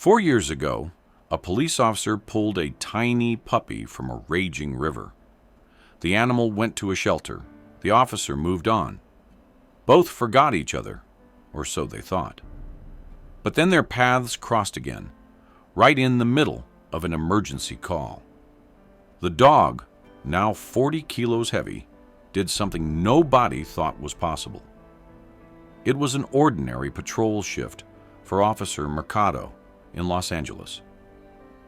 4 years ago, a police officer pulled a tiny puppy from a raging river. The animal went to a shelter. The officer moved on. Both forgot each other, or so they thought. But then their paths crossed again, right in the middle of an emergency call. The dog, now 40 kilos heavy, did something nobody thought was possible. It was an ordinary patrol shift for Officer Mercado in Los Angeles.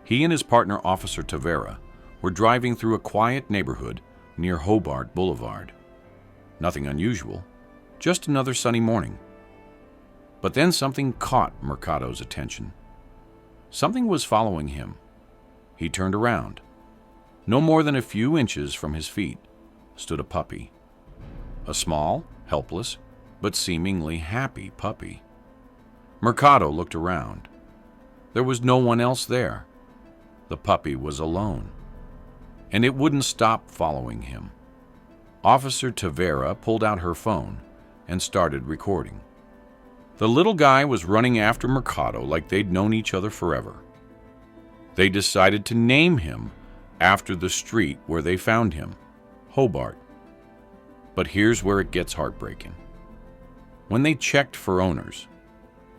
He and his partner, Officer Tavera, were driving through a quiet neighborhood near Hobart Boulevard. Nothing unusual, just another sunny morning. But then something caught Mercado's attention. Something was following him. He turned around. No more than a few inches from his feet stood a puppy. A small, helpless, but seemingly happy puppy. Mercado looked around. There was no one else there. The puppy was alone. And it wouldn't stop following him. Officer Tavera pulled out her phone and started recording. The little guy was running after Mercado like they'd known each other forever. They decided to name him after the street where they found him, Hobart. But here's where it gets heartbreaking. When they checked for owners,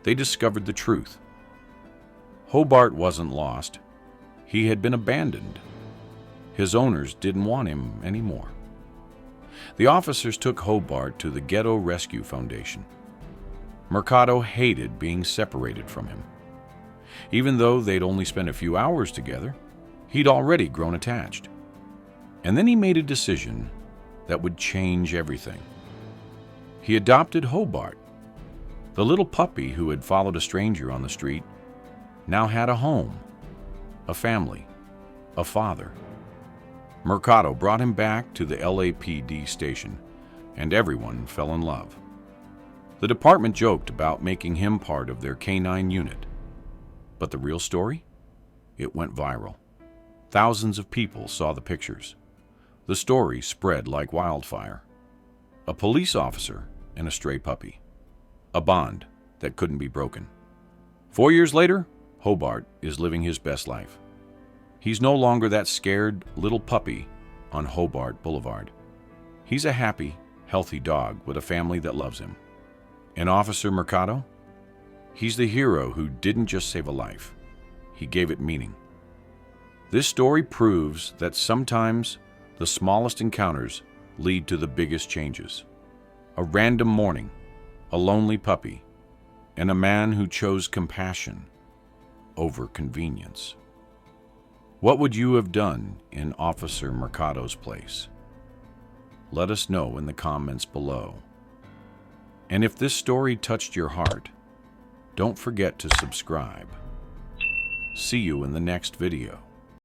they discovered the truth. Hobart wasn't lost. He had been abandoned. His owners didn't want him anymore. The officers took Hobart to the Ghetto Rescue Foundation. Mercado hated being separated from him. Even though they'd only spent a few hours together, he'd already grown attached. And then he made a decision that would change everything. He adopted Hobart. The little puppy who had followed a stranger on the street now had a home, a family, a father. Mercado brought him back to the LAPD station, and everyone fell in love. The department joked about making him part of their canine unit. But the real story? It went viral. Thousands of people saw the pictures. The story spread like wildfire. A police officer and a stray puppy. A bond that couldn't be broken. 4 years later, Hobart is living his best life. He's no longer that scared little puppy on Hobart Boulevard. He's a happy, healthy dog with a family that loves him. And Officer Mercado? He's the hero who didn't just save a life. He gave it meaning. This story proves that sometimes the smallest encounters lead to the biggest changes. A random morning, a lonely puppy, and a man who chose compassion over convenience. What would you have done in Officer Mercado's place? Let us know in the comments below. And if this story touched your heart, don't forget to subscribe. See you in the next video.